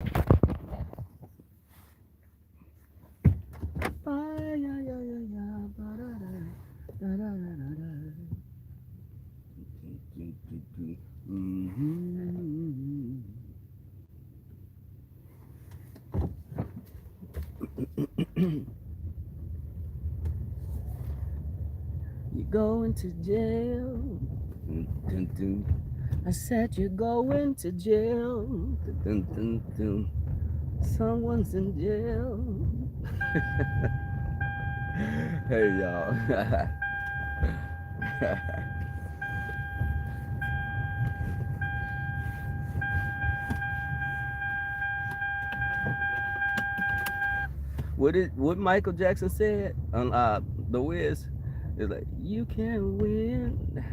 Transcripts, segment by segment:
You're going to jail. Dun, dun, dun. I said you're going to jail. Dun, dun, dun, dun. Someone's in jail. Hey y'all. What Michael Jackson said on The Wiz is like, you can't win,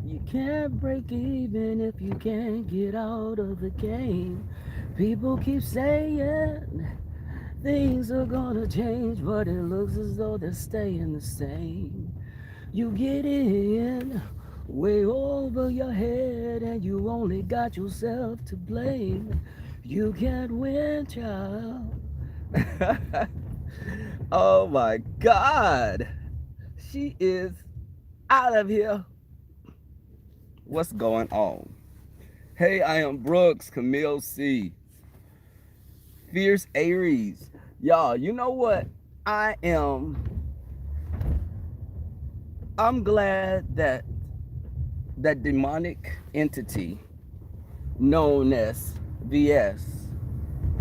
you can't break even if you can't get out of the game. People keep saying things are gonna change, but it looks as though they're staying the same. You get in way over your head and you only got yourself to blame. You can't win, child. Oh my God. She is out of here. What's going on? Hey, I am Brooks, Camille C. Fierce Aries. Y'all, you know what? I'm glad that that demonic entity known as VS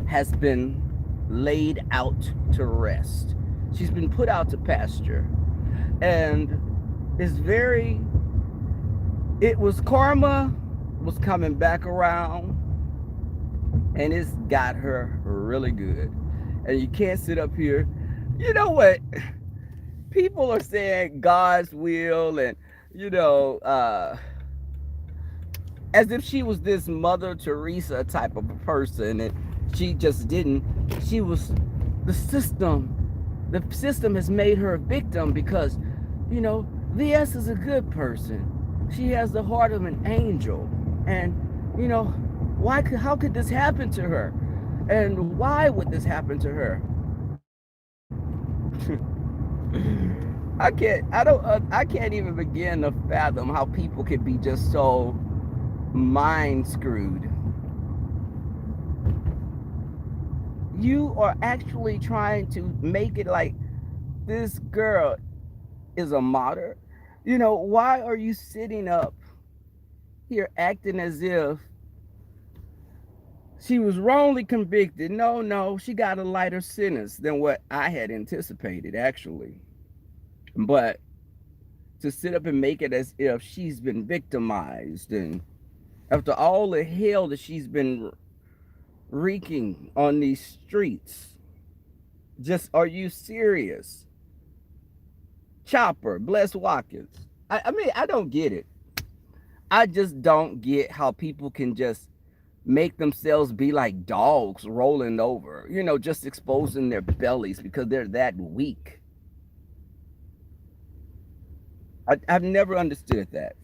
has been laid out to rest. She's been put out to pasture. And it's very, it was karma was coming back around and it's got her really good. And you can't sit up here. You know what? People are saying God's will and, you know, as if she was this Mother Teresa type of a person and she just didn't. She was the system. The system has made her a victim because, you know, VS is a good person. She has the heart of an angel. And, you know, how could this happen to her? And why would this happen to her? I can't even begin to fathom how people could be just so mind screwed. You are actually trying to make it like this girl is a martyr. You know, why are you sitting up here acting as if she was wrongly convicted? No, she got a lighter sentence than what I had anticipated, actually. But to sit up and make it as if she's been victimized and after all the hell that she's been wreaking on these streets, just are you serious? Chopper, Bless Watkins. I mean, I don't get it. I just don't get how people can just make themselves be like dogs rolling over, you know, just exposing their bellies because they're that weak. I've never understood that.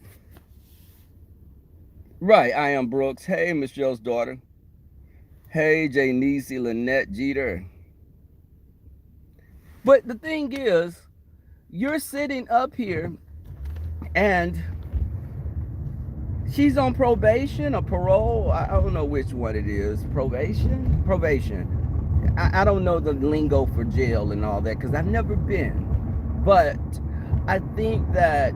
Right, I am Brooks. Hey, Miss Joe's daughter. Hey, Janice, Lynette Jeter. But the thing is, you're sitting up here and she's on probation or parole. I don't know which one it is. Probation? Probation. I don't know the lingo for jail and all that because I've never been. But I think that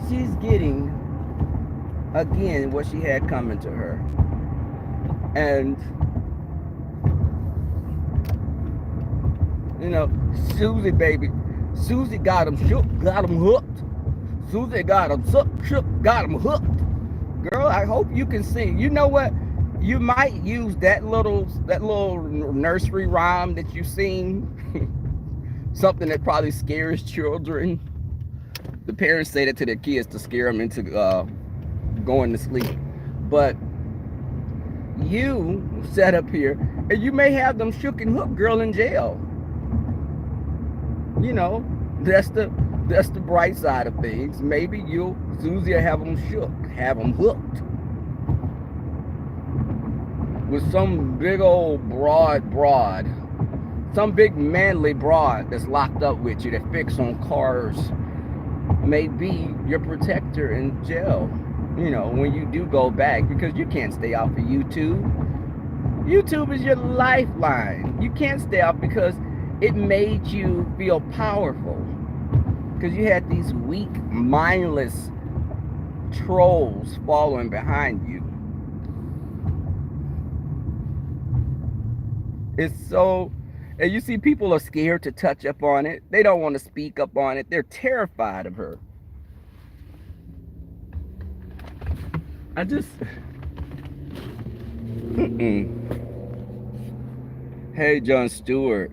she's getting, again, what she had coming to her. And, you know, Susie, baby. Susie got him shook, got him hooked. Susie got him shook, got him hooked. Girl, I hope you can sing. You know what? You might use that little nursery rhyme that you sing. Something that probably scares children. The parents say that to their kids to scare them into going to sleep. But you sat up here and you may have them shook and hooked girl in jail. You know, that's the bright side of things. Maybe Susie will have them shook, have them hooked. with some big old broad, some big manly broad that's locked up with you that fix on cars may be your protector in jail, when you do go back, because you can't stay off of YouTube. YouTube is your lifeline. You can't stay off because it made you feel powerful. Because you had these weak, mindless trolls following behind you. It's so, and you see people are scared to touch up on it. They don't want to speak up on it. They're terrified of her. I just, hey, Jon Stewart.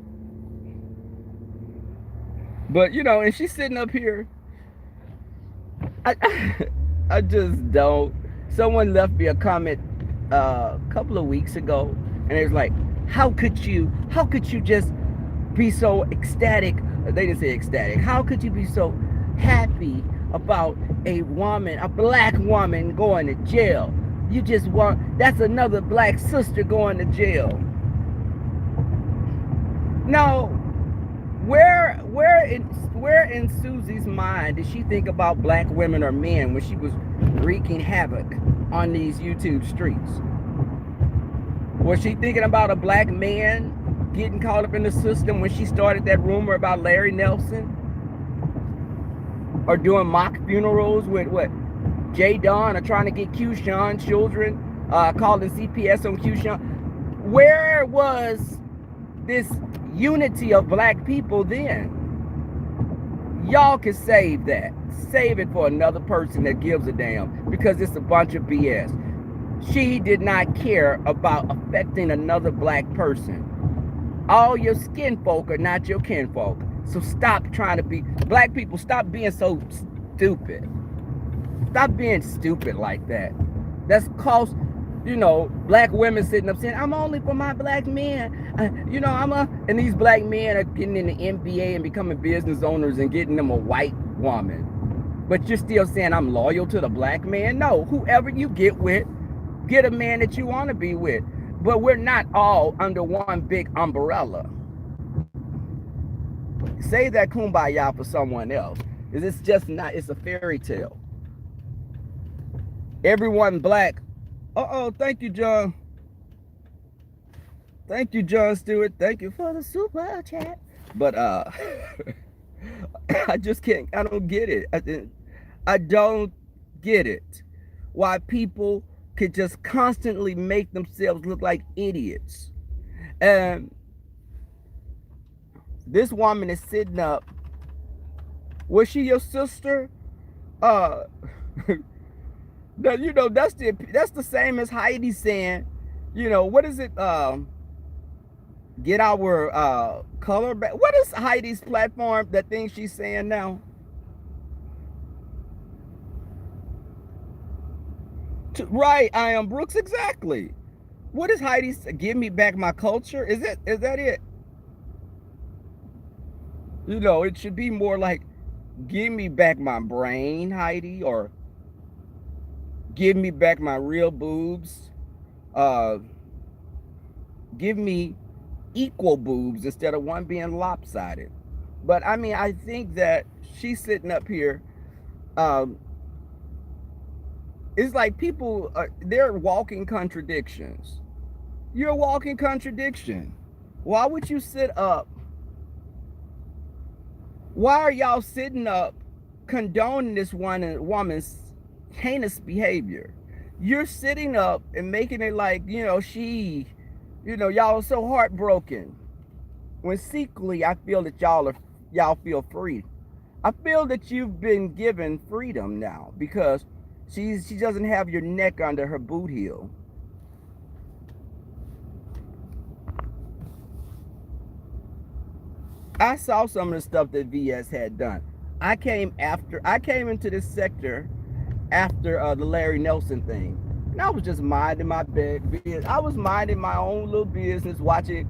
But, and she's sitting up here. I just don't. Someone left me a comment a couple of weeks ago, and it was like, how could you just be so ecstatic? They didn't say ecstatic. How could you be so happy about a black woman going to jail? You just that's another black sister going to jail. No, where in Susie's mind did she think about black women or men when she was wreaking havoc on these YouTube streets? Was she thinking about a black man getting caught up in the system when she started that rumor about Larry Nelson? Or doing mock funerals with J. Don, or trying to get Q-Sean children, calling CPS on Q-Sean? Where was this unity of black people then? Y'all can save that. Save it for another person that gives a damn, because it's a bunch of BS. She did not care about affecting another black person. All your skin folk are not your kinfolk. So stop trying to be, black people, stop being so stupid. Stop being stupid like that. That's cost, black women sitting up saying, I'm only for my black men. And these black men are getting in the NBA and becoming business owners and getting them a white woman. But you're still saying I'm loyal to the black man? No, whoever you get with, get a man that you want to be with. But we're not all under one big umbrella. Say that kumbaya for someone else. It's just not, it's a fairy tale. Everyone black. Thank you, John. Thank you, Jon Stewart. Thank you for the super chat. But I just can't, I don't get it. I don't get it. Why people could just constantly make themselves look like idiots. And this woman is sitting up. Was she your sister? That's the same as Heidi saying, what is it? Get our color back. What is Heidi's platform? That thing she's saying now? Right, I am Brooks, exactly. What is Heidi's? Give me back my culture? Is that it? It should be more like, give me back my brain, Heidi, or give me back my real boobs. Give me equal boobs instead of one being lopsided. But I mean, I think that she's sitting up here. It's like people, they're walking contradictions. You're a walking contradiction. Why would you sit up? Why are y'all sitting up condoning this woman's heinous behavior? You're sitting up and making it like, y'all are so heartbroken. When secretly, I feel that y'all feel free. I feel that you've been given freedom now because she doesn't have your neck under her boot heel. I saw some of the stuff that VS had done. I came into this sector after the Larry Nelson thing. And I was just minding my business. I was minding my own little business, watching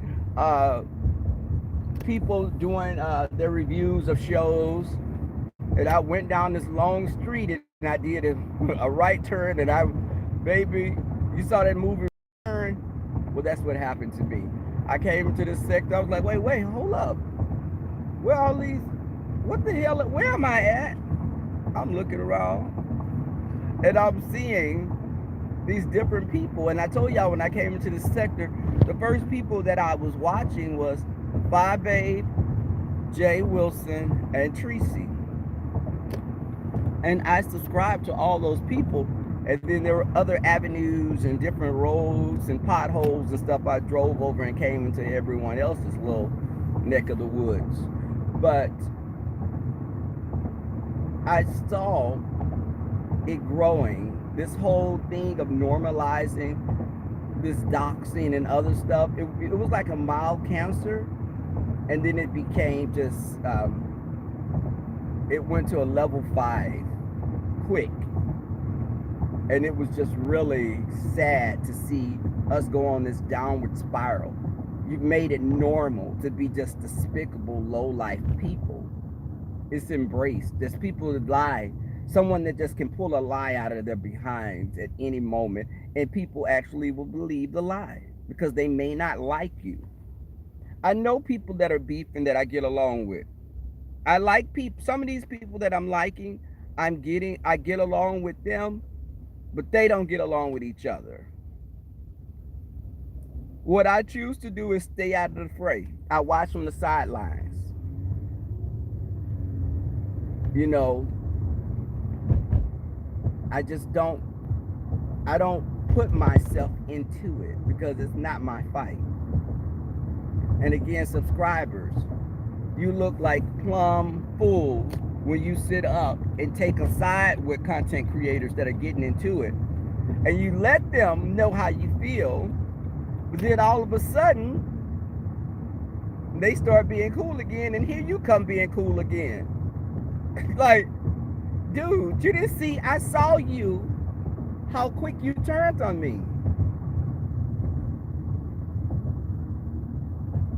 people doing their reviews of shows. And I went down this long street and I did a right turn, and baby, you saw that movie Turn? Well, that's what happened to me. I came into this sector. I was like, wait, hold up. Where are all these? What the hell? Where am I at? I'm looking around and I'm seeing these different people. And I told y'all when I came into this sector, the first people that I was watching was Phi Babe, Jay Wilson, and Tracy. And I subscribed to all those people. And then there were other avenues and different roads and potholes and stuff I drove over and came into everyone else's little neck of the woods. But I saw it growing, this whole thing of normalizing this doxing and other stuff. It was like a mild cancer, and then it became just, it went to a level 5 quick. And it was just really sad to see us go on this downward spiral. You've made it normal to be just despicable, low-life people. It's embraced. There's people that lie. Someone that just can pull a lie out of their behinds at any moment, and people actually will believe the lie because they may not like you. I know people that are beefing that I get along with. I like people. Some of these people that I'm liking, I get along with them, but they don't get along with each other. What I choose to do is stay out of the fray. I watch from the sidelines. You know, I don't put myself into it because it's not my fight. And again, subscribers, you look like plumb fools when you sit up and take a side with content creators that are getting into it, and you let them know how you feel, but then all of a sudden they start being cool again, and here you come being cool again. Like, dude, you didn't see, I saw you, how quick you turned on me.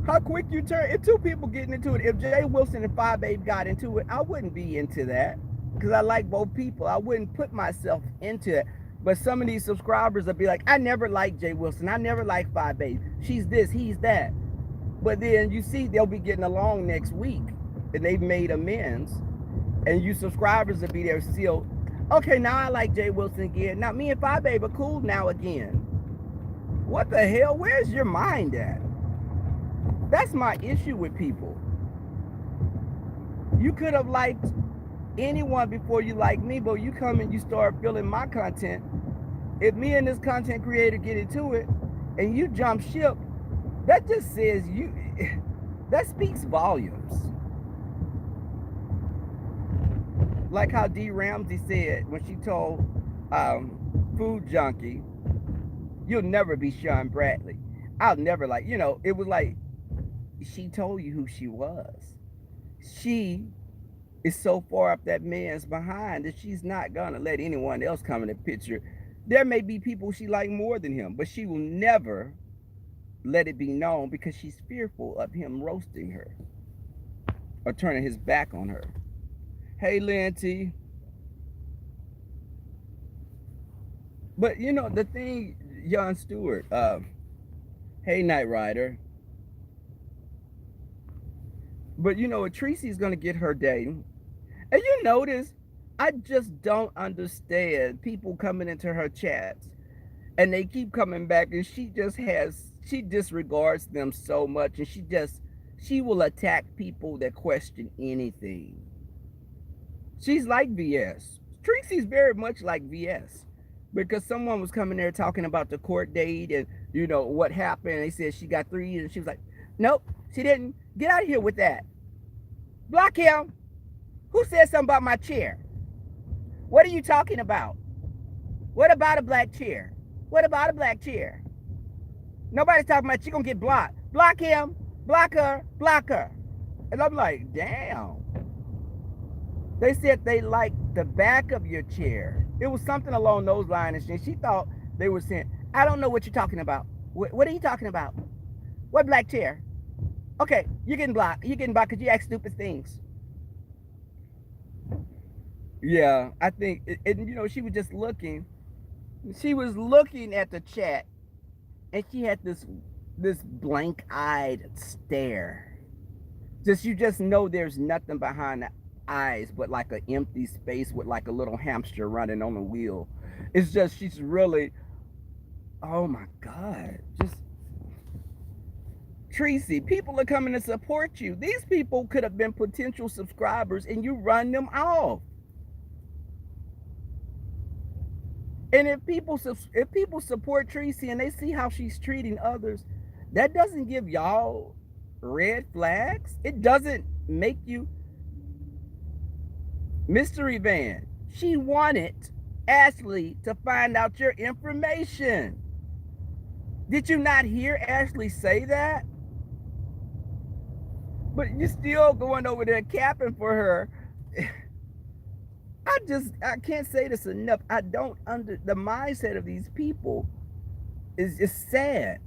How quick you turn. If two people getting into it, if Jay Wilson and Phi Babe got into it, I wouldn't be into that because I like both people. I wouldn't put myself into it. But some of these subscribers will be like, I never liked Jay Wilson. I never liked Phi Babe. She's this, he's that. But then you see they'll be getting along next week and they've made amends. And you subscribers will be there still. Okay, now I like Jay Wilson again. Now me and Phi Babe are cool now again. What the hell? Where's your mind at? That's my issue with people. You could have liked anyone before you like me, but you come and you start feeling my content. If me and this content creator get into it and you jump ship, that just says that speaks volumes. Like how D. Ramsey said when she told Food Junkie, you'll never be Sean Bradley. I'll never like, it was like, she told you who she was. She is so far up that man's behind that she's not gonna let anyone else come in the picture. There may be people she like more than him, but she will never let it be known because she's fearful of him roasting her or turning his back on her. Hey, Linty. But the thing, Jon Stewart, hey, Knight Rider. But Tracy's gonna get her day. And you notice, I just don't understand people coming into her chats and they keep coming back and she disregards them so much, and she will attack people that question anything. She's like VS. Tracy's very much like VS. Because someone was coming there talking about the court date and what happened. They said she got 3 years and she was like, nope, she didn't. Get out of here with that. Block him. Who said something about my chair? What are you talking about? What about a black chair? What about a black chair? Nobody's talking about she gonna get blocked. Block him, block her, block her. And I'm like, damn. They said they liked the back of your chair. It was something along those lines. And she thought they were saying, I don't know what you're talking about. What are you talking about? What black chair? Okay, you're getting blocked. You're getting blocked because you ask stupid things. Yeah, I think, and she was just looking. She was looking at the chat and she had this blank-eyed stare. You just know there's nothing behind the eyes but like an empty space with like a little hamster running on a wheel. It's just she's really, oh my God, just Tracy, people are coming to support you. These people could have been potential subscribers and you run them off. And if people support Tracy and they see how she's treating others, that doesn't give y'all red flags. It doesn't make you Mystery Van. She wanted Ashley to find out your information. Did you not hear Ashley say that? But you're still going over there capping for her. I can't say this enough. I don't the mindset of these people is just sad.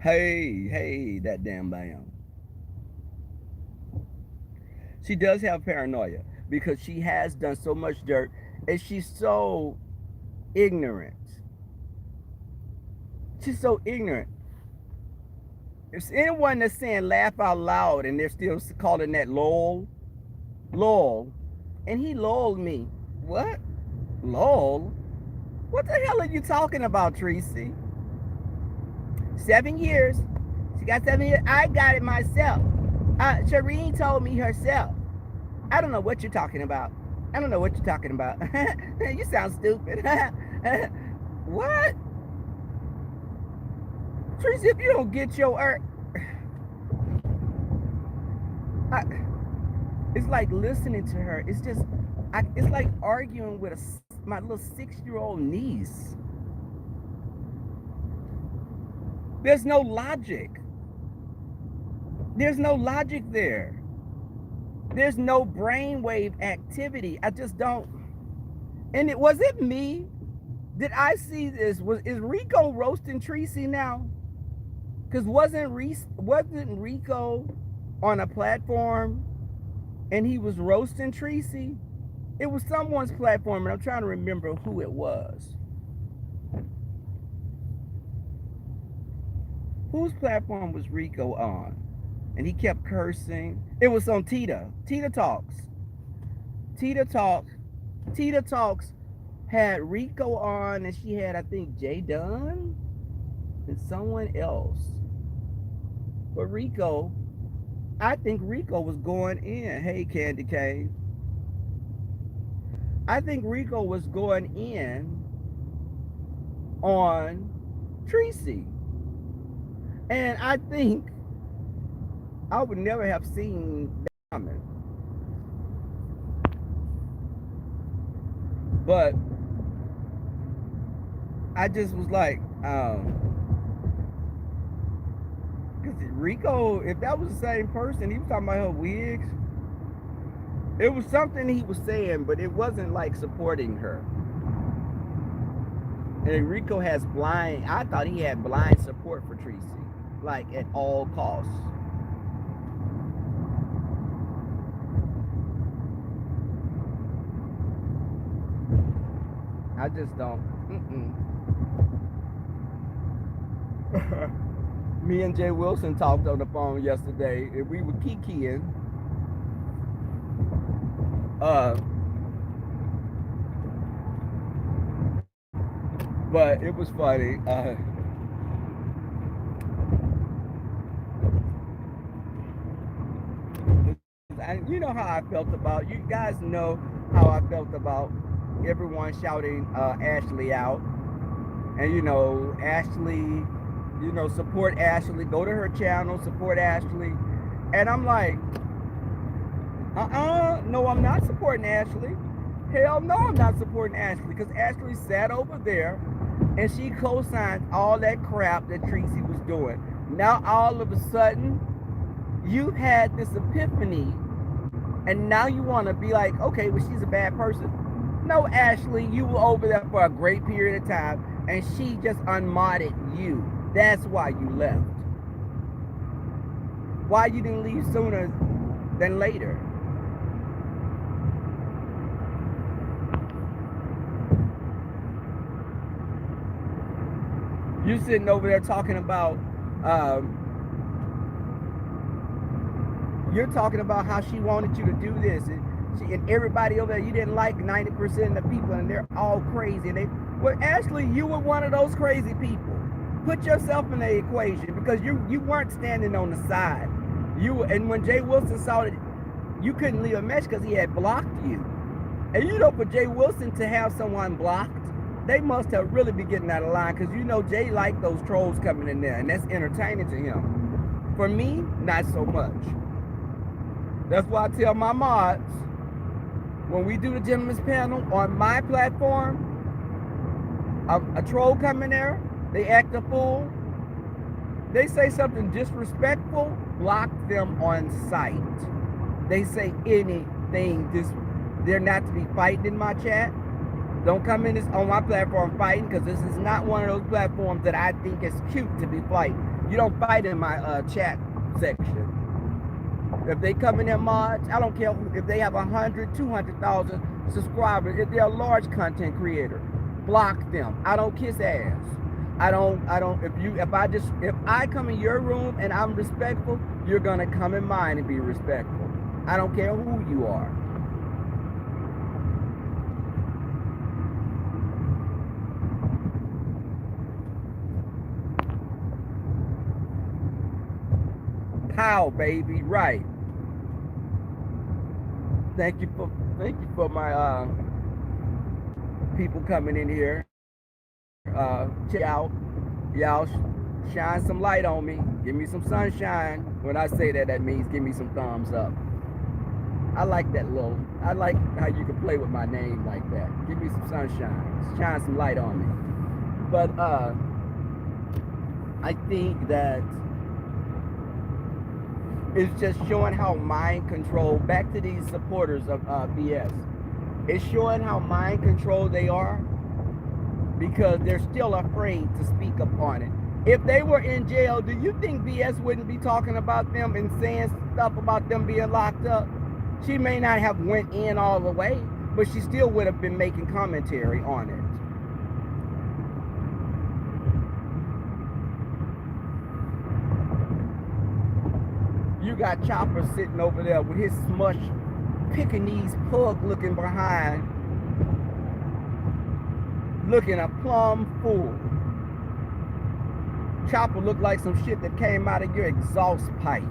Hey, that damn bam. She does have paranoia because she has done so much dirt and she's so ignorant. She's so ignorant. If anyone that's saying laugh out loud and they're still calling that lol, and he lulled me. What? Lol? What the hell are you talking about, Tracy? 7 years. She got 7 years. I got it myself. Shireen told me herself. I don't know what you're talking about. I don't know what you're talking about. You sound stupid. What? Tracy, if you don't get your it's like listening to her. It's just, it's like arguing with my little 6-year-old niece. There's no logic. There's no logic there. There's no brainwave activity. I just don't. And was it me? Did I see this? Is Rico roasting Tracy now? Because wasn't Rico on a platform and he was roasting Tracy? It was someone's platform, and I'm trying to remember who it was. Whose platform was Rico on? And he kept cursing. It was on Tita. Tita Talks. Tita Talks had Rico on, and she had, I think, Jay Dunn and someone else. But Rico, I think Rico was going in. Hey, Candy Cane. I think Rico was going in on Tracy. And I think I would never have seen that coming. But I just was like, because Rico, if that was the same person, he was talking about her wigs. It was something he was saying, but it wasn't like supporting her. And Rico has I thought he had blind support for Tracy, like at all costs. I just don't. Me and Jay Wilson talked on the phone yesterday, and we were kikiing. But it was funny. You know how I felt about, you guys know how I felt about everyone shouting Ashley out. And you know, Ashley, you know, support Ashley, go to her channel, support Ashley. And I'm like, no, I'm not supporting Ashley. Hell no, I'm not supporting Ashley, because Ashley sat over there and she co-signed all that crap that Tracy was doing. Now all of a sudden, you've had this epiphany, and now you want to be like, okay, well, she's a bad person. No, Ashley, you were over there for a great period of time, and she just unmodded you. That's why you left. Why you didn't leave sooner than later? You sitting over there talking about, um, you're talking about how she wanted you to do this, and everybody over there, you didn't like 90% of the people, and they're all crazy. And well, Ashley, you were one of those crazy people. Put yourself in the equation, because you weren't standing on the side. And when Jay Wilson saw it, you couldn't leave a message because he had blocked you. And for Jay Wilson to have someone blocked, they must have really been getting out of line, because Jay liked those trolls coming in there, and that's entertaining to him. For me, not so much. That's why I tell my mods, when we do the gentleman's panel on my platform, a troll come in there, they act a fool, they say something disrespectful, block them on sight. They say anything, they're not to be fighting in my chat. Don't come in on my platform fighting, because this is not one of those platforms that I think is cute to be fighting. You don't fight in my chat section. If they come in their mods, I don't care if they have 100, 200,000 subscribers. If they're a large content creator, block them. I don't kiss ass. I don't. If I come in your room and I'm respectful, you're gonna come in mine and be respectful. I don't care who you are. Pow, baby, right. Thank you for my people coming in here. Check out, y'all shine some light on me. Give me some sunshine. When I say that, that means give me some thumbs up. I like I like how you can play with my name like that. Give me some sunshine. Shine some light on me. But I think that it's just showing how mind control, back to these supporters of BS, it's showing how mind control they are, because they're still afraid to speak upon it. If they were in jail, do you think BS wouldn't be talking about them and saying stuff about them being locked up? She may not have went in all the way, but she still would have been making commentary on it. You got Chopper sitting over there with his smush Pekingese pug looking behind, looking a plumb fool. Chopper looked like some shit that came out of your exhaust pipe.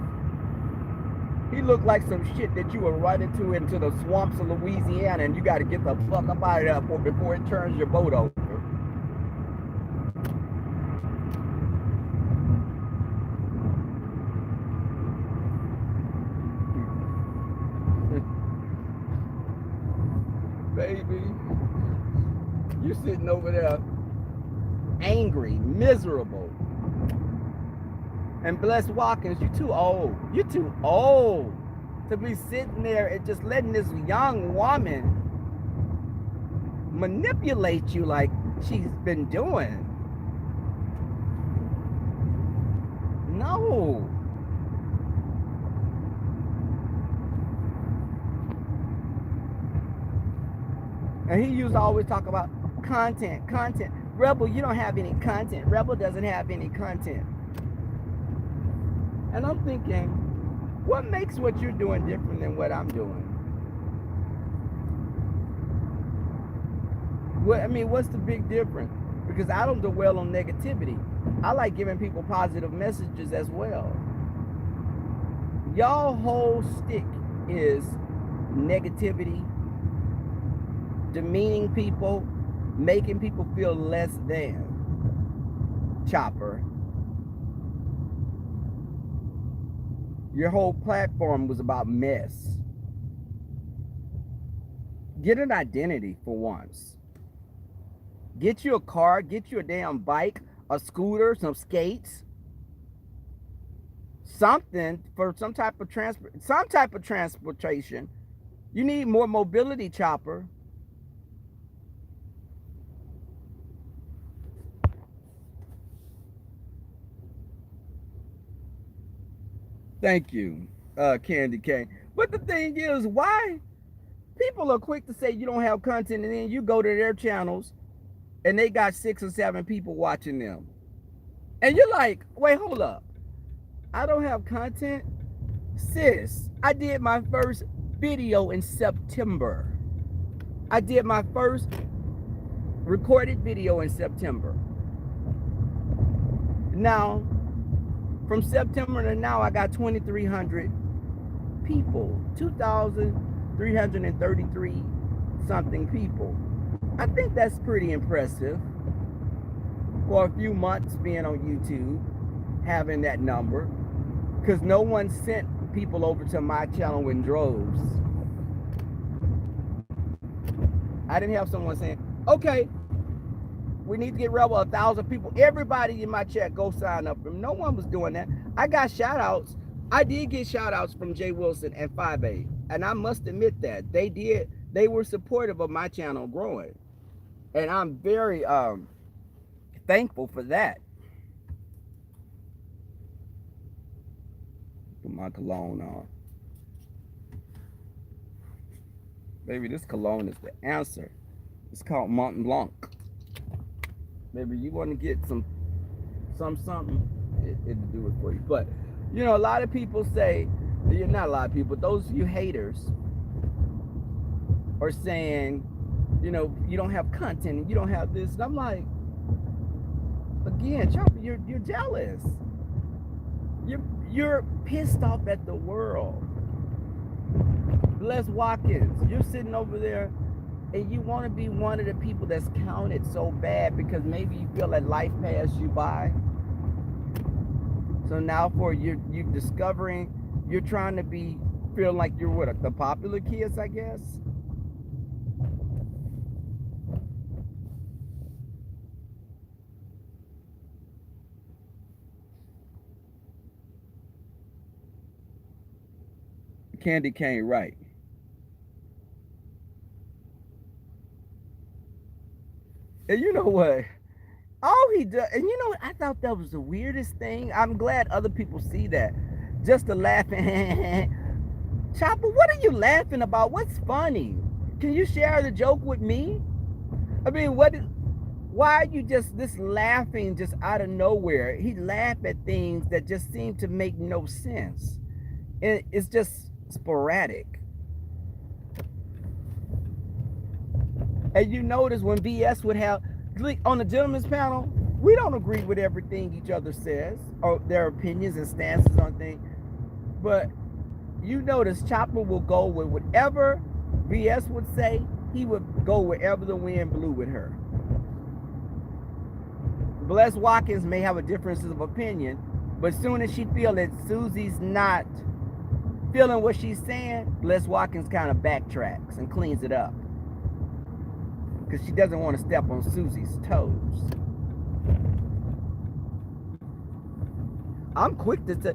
He looked like some shit that you were running into the swamps of Louisiana, and you got to get the fuck up out of there before it turns your boat over. Baby, you sitting over there angry, miserable. And Bless Watkins, you too old. You're too old to be sitting there and just letting this young woman manipulate you like she's been doing. No. And he used to always talk about content. Rebel, you don't have any content. Rebel doesn't have any content. And I'm thinking, what makes what you're doing different than what I'm doing? What's the big difference? Because I don't dwell on negativity. I like giving people positive messages as well. Y'all whole stick is negativity, demeaning people, making people feel less than. Chopper, your whole platform was about mess. Get an identity for once. Get you a car, get you a damn bike, a scooter, some skates, something for some type of transportation. You need more mobility, Chopper. Thank you, Candy Cane. But the thing is, why people are quick to say you don't have content, and then you go to their channels and they got 6 or 7 people watching them. And you're like, wait, hold up. I don't have content? Sis, I did my first video in September. I did my first recorded video in September. Now, from September to now, I got 2,300 people, 2,333 something people. I think that's pretty impressive for a few months being on YouTube, having that number, because no one sent people over to my channel in droves. I didn't have someone saying, okay, we need to get rid of 1,000 people. Everybody in my chat, go sign up. No one was doing that. I got shout outs. I did get shout outs from Jay Wilson and 5A. And I must admit that they did. They were supportive of my channel growing. And I'm very thankful for that. Put my cologne on. Baby, this cologne is the answer. It's called Mont Blanc. Maybe you want to get something, it'll do it for you. But, you know, a lot of people say, not a lot of people, those of you haters are saying, you know, you don't have content and you don't have this. And I'm like, again, Chopper, you're jealous. You're pissed off at the world. Bless Watkins, you're sitting over there and you want to be one of the people that's counted so bad because maybe you feel that life passed you by. So now for you're discovering, you're trying to be, feel like you're what, the popular kids, I guess. Candy cane, right. And you know what? All he does, and you know what? I thought that was the weirdest thing. I'm glad other people see that. Just to laugh. Chopper, what are you laughing about? What's funny? Can you share the joke with me? I mean, why are you just this laughing just out of nowhere? He laughed at things that just seem to make no sense. And it's just sporadic. And you notice when BS would have, on the gentleman's panel, we don't agree with everything each other says or their opinions and stances on things. But you notice Chopper will go with whatever BS would say. He would go wherever the wind blew with her. Bless Watkins may have a difference of opinion, but as soon as she feels that Susie's not feeling what she's saying, Bless Watkins kind of backtracks and cleans it up. Because she doesn't want to step on Susie's toes. I'm quick to say,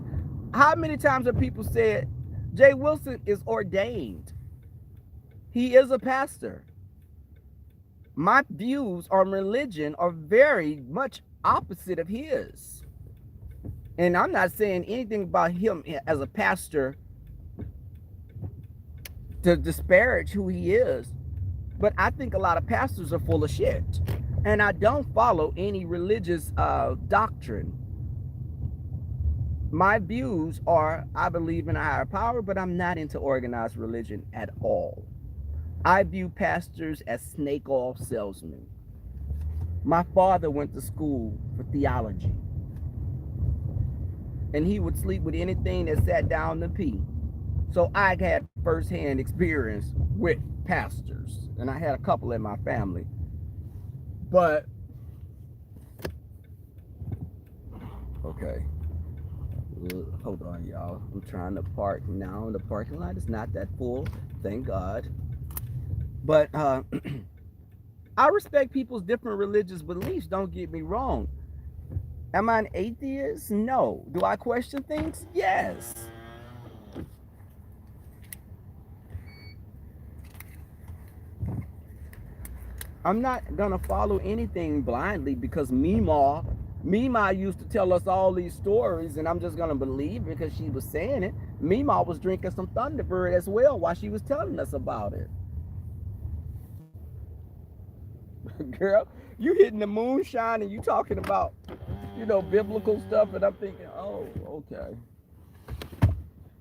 how many times have people said, Jay Wilson is ordained? He is a pastor. My views on religion are very much opposite of his. And I'm not saying anything about him as a pastor to disparage who he is. But I think a lot of pastors are full of shit. And I don't follow any religious doctrine. My views are, I believe in a higher power, but I'm not into organized religion at all. I view pastors as snake oil salesmen. My father went to school for theology. And he would sleep with anything that sat down to pee. So I had firsthand experience with pastors. And I had a couple in my family. But, okay. Hold on, y'all. I'm trying to park now. The parking lot is not that full. Thank God. But I respect people's different religious beliefs. Don't get me wrong. Am I an atheist? No. Do I question things? Yes. I'm not going to follow anything blindly because Mima used to tell us all these stories and I'm just going to believe because she was saying it. Mima was drinking some Thunderbird as well while she was telling us about it. Girl, you hitting the moonshine and you talking about, biblical stuff, and I'm thinking, oh, okay.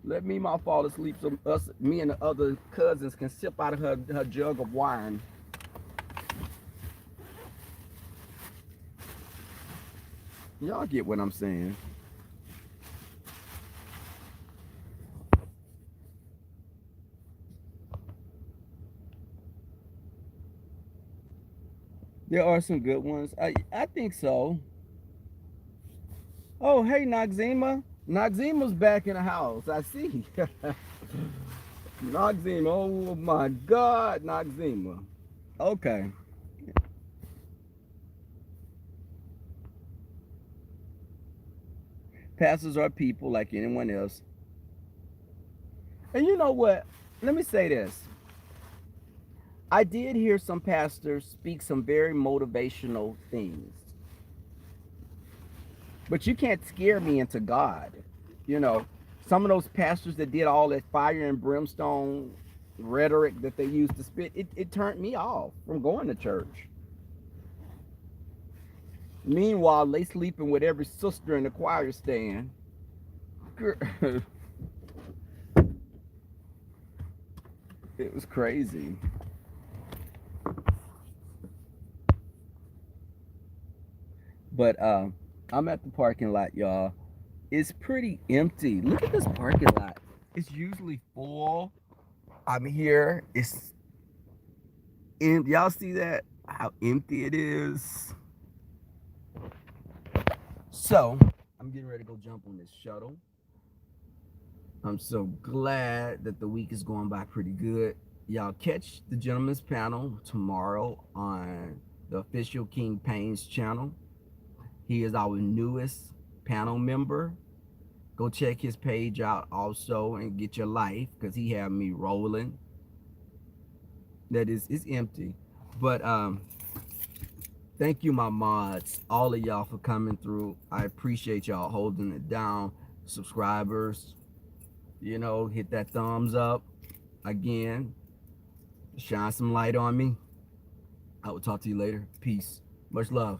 Let me my fall asleep so me and the other cousins can sip out of her jug of wine. Y'all get what I'm saying? There are some good ones. I think so. Oh, hey, Noxima. Noxima's back in the house. I see. Noxima. Oh my God, Noxima. Okay. Pastors are people like anyone else. And you know what? Let me say this. I did hear some pastors speak some very motivational things. But you can't scare me into God. You know, some of those pastors that did all that fire and brimstone rhetoric that they used to spit, it turned me off from going to church. Meanwhile, they sleeping with every sister in the choir stand. It was crazy. But I'm at the parking lot, y'all. It's pretty empty. Look at this parking lot. It's usually full. I'm here. It's y'all see that? How empty it is. So I'm getting ready to go jump on this shuttle. I'm so glad that the week is going by pretty good. Y'all catch the gentleman's panel tomorrow on the official King Payne's channel. He is our newest panel member. Go check his page out also and get your life, because he had me rolling. That is, it's empty. But thank you, my mods, all of y'all for coming through. I appreciate y'all holding it down. Subscribers, hit that thumbs up again. Shine some light on me. I will talk to you later. Peace. Much love.